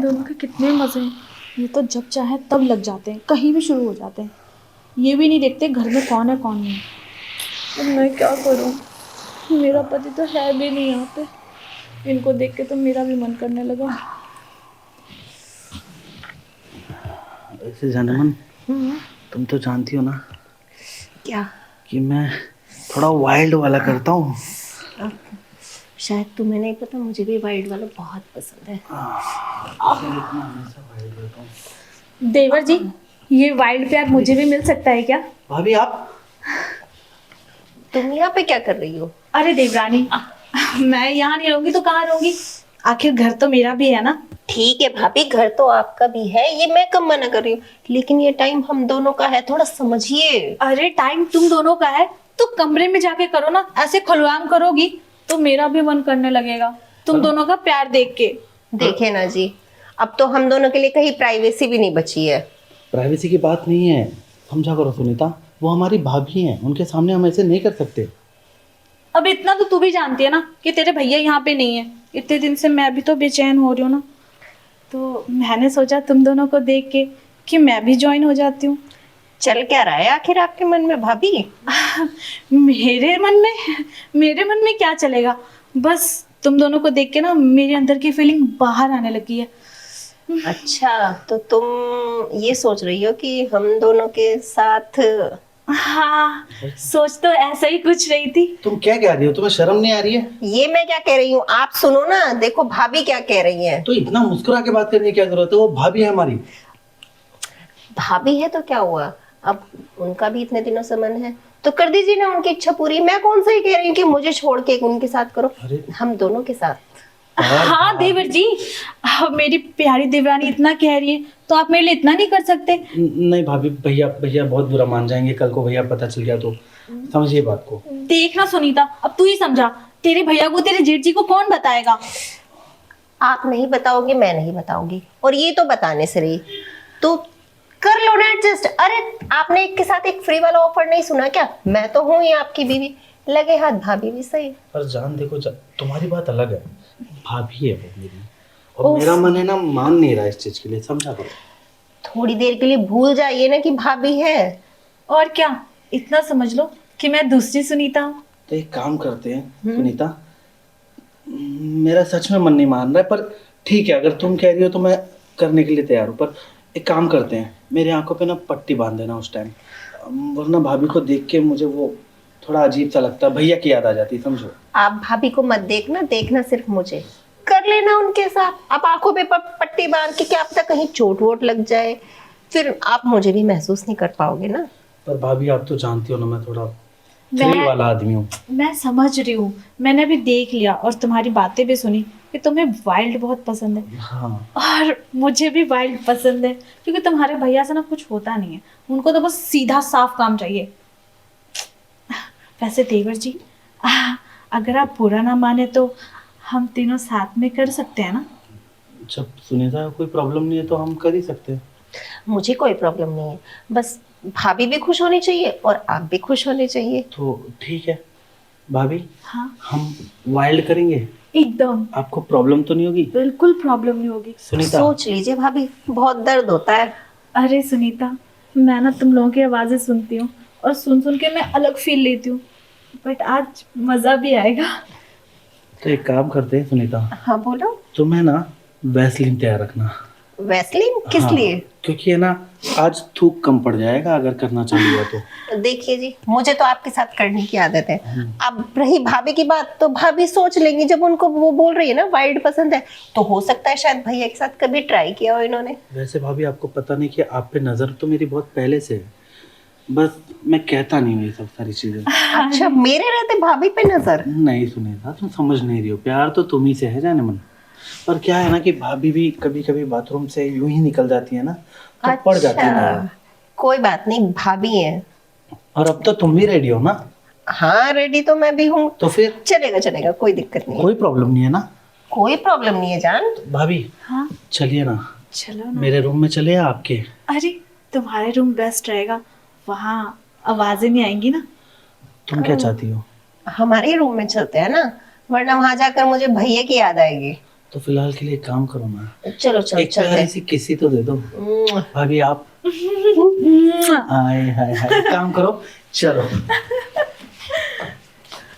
दोनों के कितने मज़े हैं। ये तो जब चाहे तब लग जाते हैं, कहीं भी शुरू हो जाते हैं। ये भी नहीं देखते घर में कौन है कौन नहीं। अब मैं क्या करूं, मेरा पति तो है भी नहीं यहाँ पे। इनको देख के तो मेरा भी मन करने लगा। वैसे जानमन, तुम तो जानती हो ना क्या? कि मैं थोड़ा वाइल्ड वाला करता हूँ। शायद तुम्हें नहीं पता, मुझे भी वाइल्ड वाला बहुत पसंद है। देवर जी, ये वाइल्ड प्यार मुझे भी मिल सकता है क्या? भाभी आप तुम यहाँ पे क्या कर रही हो? अरे देवरानी, मैं यहाँ नहीं रहूंगी तो कहाँ रहूंगी? आखिर घर तो मेरा भी है ना। ठीक है भाभी, घर तो आपका भी है, ये मैं कब मना कर रही हूँ, लेकिन ये टाइम हम दोनों का है, थोड़ा समझिए। अरे टाइम तुम दोनों का है तो कमरे में जाके करो ना। ऐसे खुलवाम करोगी तो मेरा भी मन करने लगेगा तुम दोनों का प्यार देख के। देखे ना जी, अब तो हम दोनों के लिए कहीं प्राइवेसी भी नहीं बची है। प्राइवेसी की बात नहीं है, समझा करो सुनीता, वो हमारी भाभी हैं, उनके सामने हम ऐसे नहीं कर सकते। अब इतना तो तू भी जानती है ना कि तेरे भैया यहाँ पे नहीं है। इतने दिन से मैं भी तो बेचैन हो रही हूँ ना, तो मैंने सोचा तुम दोनों को देख के कि मैं भी ज्वाइन हो जाती हूँ। चल क्या रहा है आखिर आपके मन में भाभी? मेरे मन में क्या चलेगा, बस तुम दोनों को देख के ना मेरे अंदर की फीलिंग बाहर आने लगी है। अच्छा, तो तुम ये सोच रही हो कि हम दोनों के साथ? हाँ, सोच तो ऐसा ही कुछ रही थी। तुम क्या कह रही हो, तुम्हें शर्म नहीं आ रही है? ये मैं क्या कह रही हूँ आप सुनो ना, देखो भाभी क्या कह रही है। तो इतना मुस्कुरा के बात करने की क्या जरूरत है, वो भाभी है हमारी। भाभी है तो क्या हुआ, अब उनका भी इतने दिनों से मन है तो कर दीजिए ना उनकी इच्छा पूरी। मैं कौन सा ही कह रही हूँ कि मुझे छोड़ के उनके साथ करो, हम दोनों के साथ। हाँ देवर जी, मेरी प्यारी देवरानी इतना कह रही है तो आप मेरे लिए इतना नहीं कर सकते? नहीं भाभी, भैया भैया बहुत बुरा मान जाएंगे, कल को भैया पता चल गया तो। समझिए बात को। देखना सुनीता, अब तू ही समझा, तेरे भैया को तेरे जेठ जी को कौन बताएगा? आप नहीं बताओगे, मैं नहीं बताऊंगी, और ये तो बताने से रही, तो कर लो ना एडजस्ट। अरे आपने एक के साथ एक फ्री वाला ऑफर नहीं सुना क्या? मैं तो हूँ ही आपकी बीवी, लगे हाथ भाभी भी सही। पर जान देखो, तुम्हारी बात अलग है, भाभी है वो मेरी, और मेरा मन है ना मान नहीं रहा इस चीज के लिए, समझा करो। थोड़ी देर के लिए भूल जाइए ना कि भाभी है। और क्या, इतना समझ लो कि मैं दूसरी सुनीता हूँ। तो एक काम करते हैं सुनीता, मेरा सच में मन नहीं मान रहा है, पर ठीक है, अगर तुम कह रही हो तो मैं करने के लिए तैयार हूँ। पर एक काम करते हैं, मेरे आंखों पे ना पट्टी बांध देना उस टाइम, वरना भाभी को देख के मुझे वो थोड़ा अजीब सा लगता है, भैया की याद आ जाती है, समझो। आप भाभी को मत देखना, देखना सिर्फ मुझे। कर लेना उनके साथ, आप आंखों पे पट्टी बांध के, क्या पता कहीं चोट वोट लग जाए, फिर आप मुझे भी महसूस नहीं कर पाओगे ना। पर भाभी आप तो जानती हो ना, मैं थोड़ा थ्रिल वाला आदमी हूँ। मैं समझ रही हूँ, मैंने अभी देख लिया और तुम्हारी बातें भी सुनी कि तुम्हें वाइल्ड बहुत पसंद है। हाँ। और मुझे भी वाइल्ड पसंद है, क्योंकि तुम्हारे भैया से ना कुछ होता नहीं है, उनको तो बस सीधा साफ काम चाहिए। वैसे देवर जी, अगर आप बुरा ना माने तो हम तीनों साथ में कर सकते हैं ना? जब सुनीता कोई प्रॉब्लम नहीं है तो हम कर ही सकते हैं। मुझे कोई प्रॉब्लम नहीं है, बस भाभी भी खुश होनी चाहिए और आप भी खुश होने चाहिए। तो ठीक है भाभी, हाँ, हम वाइल्ड करेंगे, एकदम। आपको प्रॉब्लम तो नहीं होगी? बिल्कुल प्रॉब्लम नहीं होगी। सुनीता सोच लीजिए भाभी, बहुत दर्द होता है। अरे सुनीता, मैं ना तुम लोगों की आवाज़ें सुनती हूँ और सुन सुन के मैं अलग फील लेती हूँ, बट आज मज़ा भी आएगा। तो एक काम करते हैं सुनीता, हाँ बोलो। तुम्हें ना वैसलीन तैयार रखना। वैसलीन किस हाँ, लिए? क्योंकि है ना आज थूक कम पड़ जाएगा अगर करना चालू हुआ तो। देखिए जी, मुझे तो आपके साथ करने की आदत है। अब रही भाभी की बात, तो भाभी सोच लेंगी, जब उनको वो बोल रही है ना वाइल्ड पसंद है, तो हो सकता है शायद भैया के साथ कभी ट्राई किया हो इन्होंने। वैसे भाभी आपको पता नहीं कि आप पे नजर तो मेरी बहुत पहले से है, बस मैं कहता नहीं हूँ ये सब सारी चीजें। अच्छा, मेरे रहते भाभी पे नजर? नहीं सुनीता, तुम समझ नहीं रही हो, प्यार तो तुम ही से है जाने मन। पर क्या है ना कि भाभी भी कभी कभी बाथरूम से यूं ही निकल जाती है ना, तो पड़ जाती है ना। कोई बात नहीं, भाभी है। और अब तो तुम भी रेडी हो ना? हाँ रेडी तो मैं भी हूँ। तो फिर चलेगा चलेगा, कोई दिक्कत नहीं है। कोई प्रॉब्लम नहीं है ना? कोई प्रॉब्लम नहीं है जान। भाभी हाँ चलिए ना, चलो ना। मेरे रूम में चले आपके। अरे तुम्हारे रूम बेस्ट रहेगा, वहाँ आवाज़ें नहीं आएंगी ना। तुम क्या चाहती हो? हमारे रूम में चलते हैं ना, वरना वहां जाकर मुझे भैया की याद आएगी। तो फिलहाल के लिए एक काम करो ना, चलो चलो एक चलते प्यारी हैं। सी किसी तो दे दो भाभी आप। हाय हाय हाय, एक काम करो, चलो